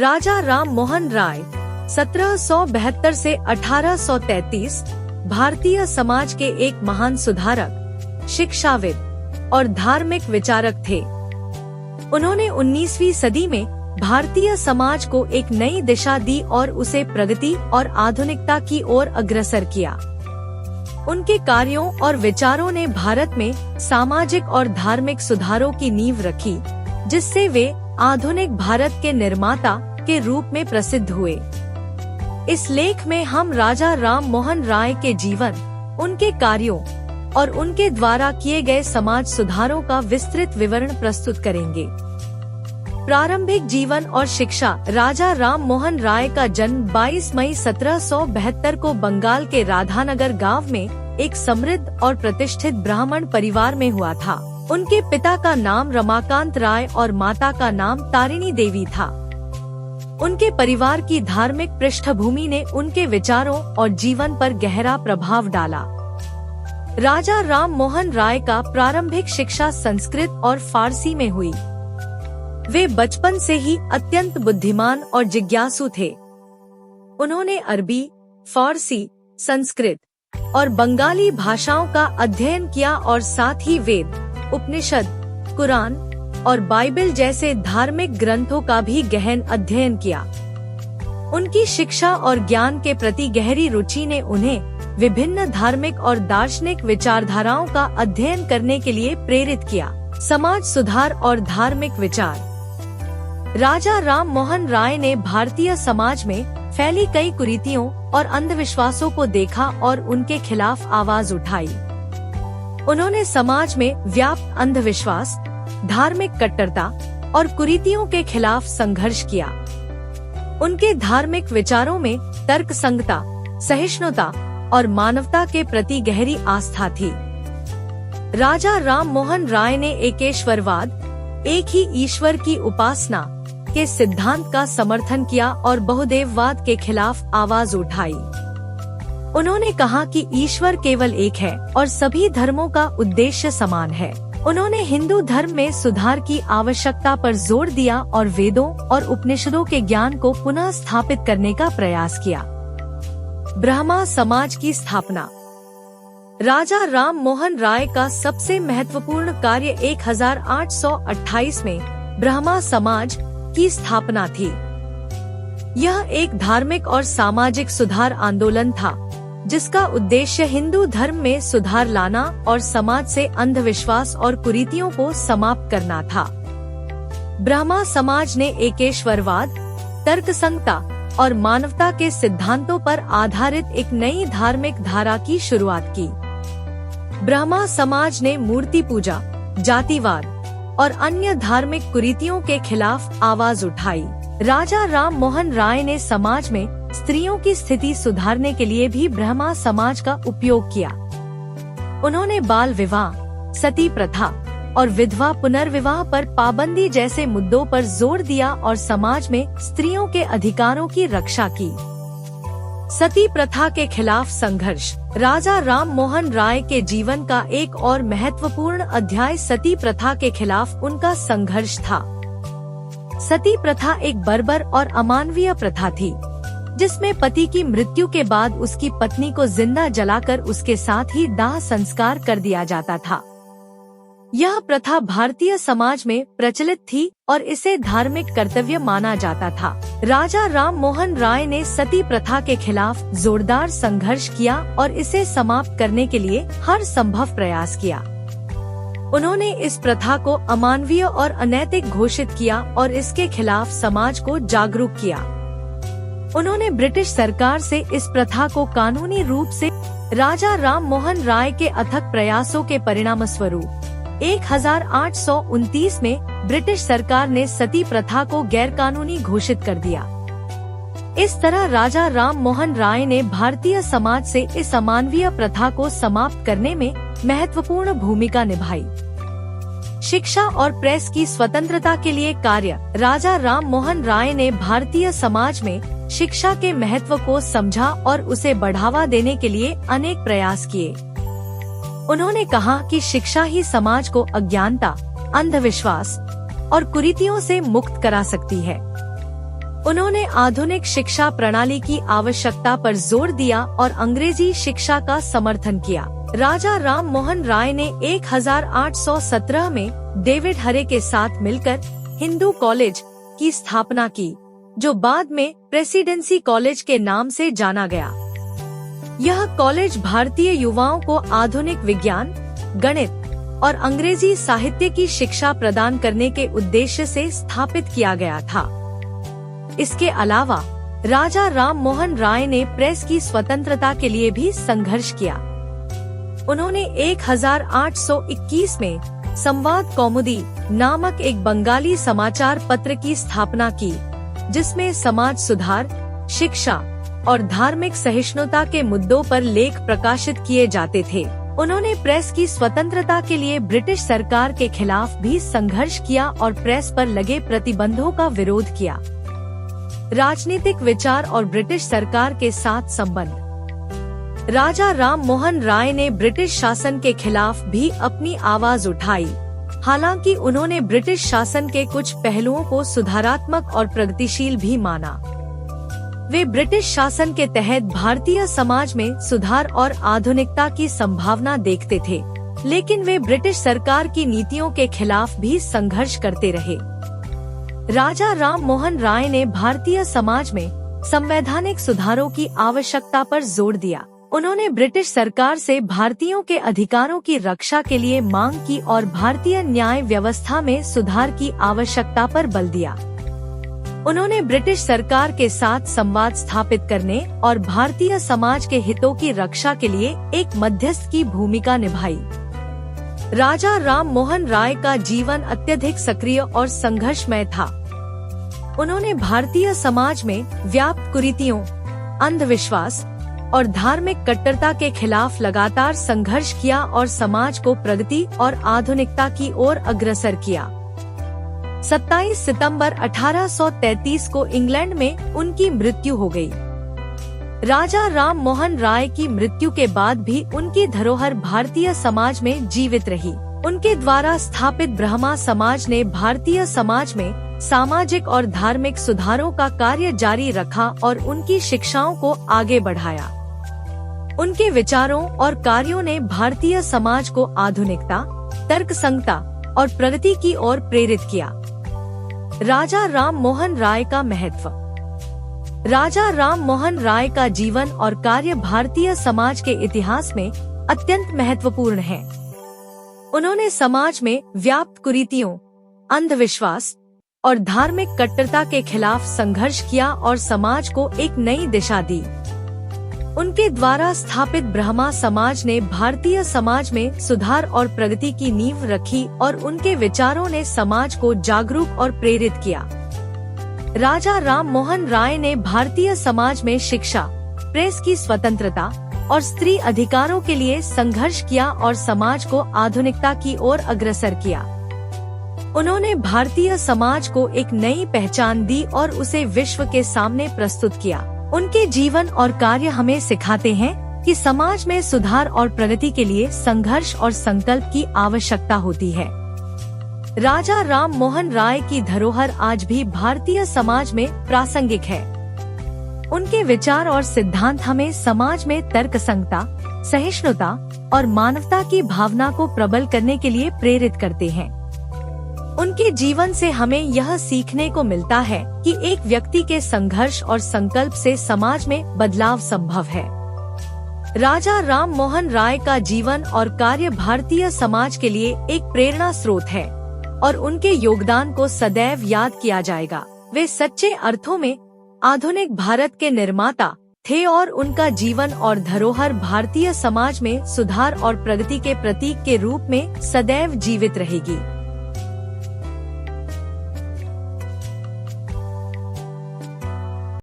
राजा राम मोहन राय 1772 से 1833 भारतीय समाज के एक महान सुधारक, शिक्षाविद और धार्मिक विचारक थे। उन्होंने 19वीं सदी में भारतीय समाज को एक नई दिशा दी और उसे प्रगति और आधुनिकता की ओर अग्रसर किया। उनके कार्यों और विचारों ने भारत में सामाजिक और धार्मिक सुधारों की नींव रखी, जिससे वे आधुनिक भारत के निर्माता के रूप में प्रसिद्ध हुए। इस लेख में हम राजा राम मोहन राय के जीवन, उनके कार्यों और उनके द्वारा किए गए समाज सुधारों का विस्तृत विवरण प्रस्तुत करेंगे। प्रारंभिक जीवन और शिक्षा। राजा राम मोहन राय का जन्म 22 मई 1772 को बंगाल के राधानगर गांव में एक समृद्ध और प्रतिष्ठित ब्राह्मण परिवार में हुआ था। उनके पिता का नाम रमाकांत राय और माता का नाम तारिणी देवी था। उनके परिवार की धार्मिक पृष्ठभूमि ने उनके विचारों और जीवन पर गहरा प्रभाव डाला। राजा राम मोहन राय का प्रारंभिक शिक्षा संस्कृत और फारसी में हुई। वे बचपन से ही अत्यंत बुद्धिमान और जिज्ञासु थे। उन्होंने अरबी, फारसी, संस्कृत और बंगाली भाषाओं का अध्ययन किया और साथ ही वेद, उपनिषद, कुरान और बाइबल जैसे धार्मिक ग्रंथों का भी गहन अध्ययन किया। उनकी शिक्षा और ज्ञान के प्रति गहरी रुचि ने उन्हें विभिन्न धार्मिक और दार्शनिक विचारधाराओं का अध्ययन करने के लिए प्रेरित किया। समाज सुधार और धार्मिक विचार। राजा राम मोहन राय ने भारतीय समाज में फैली कई कुरीतियों और अंधविश्वासों को देखा और उनके खिलाफ आवाज उठाई। उन्होंने समाज में व्याप्त अंधविश्वास, धार्मिक कट्टरता और कुरीतियों के खिलाफ संघर्ष किया। उनके धार्मिक विचारों में तर्कसंगता, सहिष्णुता और मानवता के प्रति गहरी आस्था थी। राजा राम मोहन राय ने एकेश्वरवाद, एक ही ईश्वर की उपासना के सिद्धांत का समर्थन किया और बहुदेववाद के खिलाफ आवाज उठाई। उन्होंने कहा कि ईश्वर केवल एक है और सभी धर्मों का उद्देश्य समान है। उन्होंने हिंदू धर्म में सुधार की आवश्यकता पर जोर दिया और वेदों और उपनिषदों के ज्ञान को पुनः स्थापित करने का प्रयास किया। ब्राह्मण समाज की स्थापना। राजा राम मोहन राय का सबसे महत्वपूर्ण कार्य 1828 में ब्राह्मण समाज की स्थापना थी। यह एक धार्मिक और सामाजिक सुधार आंदोलन था, जिसका उद्देश्य हिंदू धर्म में सुधार लाना और समाज से अंधविश्वास और कुरीतियों को समाप्त करना था। ब्राह्मण समाज ने एकेश्वरवाद, तर्कसंगता और मानवता के सिद्धांतों पर आधारित एक नई धार्मिक धारा की शुरुआत की। ब्राह्मण समाज ने मूर्ति पूजा, जातिवाद और अन्य धार्मिक कुरीतियों के खिलाफ आवाज उठाई। राजा राम मोहन राय ने समाज में स्त्रियों की स्थिति सुधारने के लिए भी ब्राह्मण समाज का उपयोग किया। उन्होंने बाल विवाह, सती प्रथा और विधवा पुनर्विवाह पर पाबंदी जैसे मुद्दों पर जोर दिया और समाज में स्त्रियों के अधिकारों की रक्षा की। सती प्रथा के खिलाफ संघर्ष। राजा राम मोहन राय के जीवन का एक और महत्वपूर्ण अध्याय सती प्रथा के खिलाफ उनका संघर्ष था। सती प्रथा एक बर्बर और अमानवीय प्रथा थी, जिसमें पति की मृत्यु के बाद उसकी पत्नी को जिंदा जलाकर उसके साथ ही दाह संस्कार कर दिया जाता था। यह प्रथा भारतीय समाज में प्रचलित थी और इसे धार्मिक कर्तव्य माना जाता था। राजा राम मोहन राय ने सती प्रथा के खिलाफ जोरदार संघर्ष किया और इसे समाप्त करने के लिए हर संभव प्रयास किया। उन्होंने इस प्रथा को अमानवीय और अनैतिक घोषित किया और इसके खिलाफ समाज को जागरूक किया। उन्होंने ब्रिटिश सरकार से इस प्रथा को कानूनी रूप से। राजा राम मोहन राय के अथक प्रयासों के परिणाम स्वरूप 1829 में ब्रिटिश सरकार ने सती प्रथा को गैरकानूनी घोषित कर दिया। इस तरह राजा राम मोहन राय ने भारतीय समाज से इस अमानवीय प्रथा को समाप्त करने में महत्वपूर्ण भूमिका निभाई। शिक्षा और प्रेस की स्वतंत्रता के लिए कार्य। राजा राम मोहन राय ने भारतीय समाज में शिक्षा के महत्व को समझा और उसे बढ़ावा देने के लिए अनेक प्रयास किए। उन्होंने कहा कि शिक्षा ही समाज को अज्ञानता, अंधविश्वास और कुरीतियों से मुक्त करा सकती है। उन्होंने आधुनिक शिक्षा प्रणाली की आवश्यकता पर जोर दिया और अंग्रेजी शिक्षा का समर्थन किया। राजा राम मोहन राय ने 1817 में डेविड हरे के साथ मिलकर हिंदू कॉलेज की स्थापना की, जो बाद में प्रेसिडेंसी कॉलेज के नाम से जाना गया। यह कॉलेज भारतीय युवाओं को आधुनिक विज्ञान, गणित और अंग्रेजी साहित्य की शिक्षा प्रदान करने के उद्देश्य से स्थापित किया गया था। इसके अलावा राजा राम मोहन राय ने प्रेस की स्वतंत्रता के लिए भी संघर्ष किया। उन्होंने 1821 में संवाद कौमुदी नामक एक बंगाली समाचार पत्र की स्थापना की, जिसमें समाज सुधार, शिक्षा और धार्मिक सहिष्णुता के मुद्दों पर लेख प्रकाशित किए जाते थे। उन्होंने प्रेस की स्वतंत्रता के लिए ब्रिटिश सरकार के खिलाफ भी संघर्ष किया और प्रेस पर लगे प्रतिबंधों का विरोध किया। राजनीतिक विचार और ब्रिटिश सरकार के साथ संबंध। राजा राम मोहन राय ने ब्रिटिश शासन के खिलाफ भी अपनी आवाज उठाई। हालांकि उन्होंने ब्रिटिश शासन के कुछ पहलुओं को सुधारात्मक और प्रगतिशील भी माना। वे ब्रिटिश शासन के तहत भारतीय समाज में सुधार और आधुनिकता की संभावना देखते थे, लेकिन वे ब्रिटिश सरकार की नीतियों के खिलाफ भी संघर्ष करते रहे। राजा राम मोहन राय ने भारतीय समाज में संवैधानिक सुधारों की आवश्यकता पर जोर दिया। उन्होंने ब्रिटिश सरकार से भारतीयों के अधिकारों की रक्षा के लिए मांग की और भारतीय न्याय व्यवस्था में सुधार की आवश्यकता पर बल दिया। उन्होंने ब्रिटिश सरकार के साथ संवाद स्थापित करने और भारतीय समाज के हितों की रक्षा के लिए एक मध्यस्थ की भूमिका निभाई। राजा राम मोहन राय का जीवन अत्यधिक सक्रिय और संघर्षमय था। उन्होंने भारतीय समाज में व्याप्त कुरीतियों, अंधविश्वास और धार्मिक कट्टरता के खिलाफ लगातार संघर्ष किया और समाज को प्रगति और आधुनिकता की ओर अग्रसर किया। 27 सितंबर 1833 को इंग्लैंड में उनकी मृत्यु हो गई। राजा राम मोहन राय की मृत्यु के बाद भी उनकी धरोहर भारतीय समाज में जीवित रही। उनके द्वारा स्थापित ब्रह्मा समाज ने भारतीय समाज में सामाजिक और धार्मिक सुधारों का कार्य जारी रखा और उनकी शिक्षाओं को आगे बढ़ाया। उनके विचारों और कार्यों ने भारतीय समाज को आधुनिकता, तर्कसंगता और प्रगति की ओर प्रेरित किया। राजा राम मोहन राय का महत्व। राजा राम मोहन राय का जीवन और कार्य भारतीय समाज के इतिहास में अत्यंत महत्वपूर्ण है। उन्होंने समाज में व्याप्त कुरीतियों, अंधविश्वास और धार्मिक कट्टरता के खिलाफ संघर्ष किया और समाज को एक नई दिशा दी। उनके द्वारा स्थापित ब्रह्मा समाज ने भारतीय समाज में सुधार और प्रगति की नींव रखी और उनके विचारों ने समाज को जागरूक और प्रेरित किया। राजा राम मोहन राय ने भारतीय समाज में शिक्षा, प्रेस की स्वतंत्रता और स्त्री अधिकारों के लिए संघर्ष किया और समाज को आधुनिकता की ओर अग्रसर किया। उन्होंने भारतीय समाज को एक नई पहचान दी और उसे विश्व के सामने प्रस्तुत किया। उनके जीवन और कार्य हमें सिखाते हैं कि समाज में सुधार और प्रगति के लिए संघर्ष और संकल्प की आवश्यकता होती है। राजा राम मोहन राय की धरोहर आज भी भारतीय समाज में प्रासंगिक है। उनके विचार और सिद्धांत हमें समाज में तर्कसंगता, सहिष्णुता और मानवता की भावना को प्रबल करने के लिए प्रेरित करते हैं। उनके जीवन से हमें यह सीखने को मिलता है कि एक व्यक्ति के संघर्ष और संकल्प से समाज में बदलाव संभव है। राजा राम मोहन राय का जीवन और कार्य भारतीय समाज के लिए एक प्रेरणा स्रोत है और उनके योगदान को सदैव याद किया जाएगा। वे सच्चे अर्थों में आधुनिक भारत के निर्माता थे और उनका जीवन और धरोहर भारतीय समाज में सुधार और प्रगति के प्रतीक के रूप में सदैव जीवित रहेगी।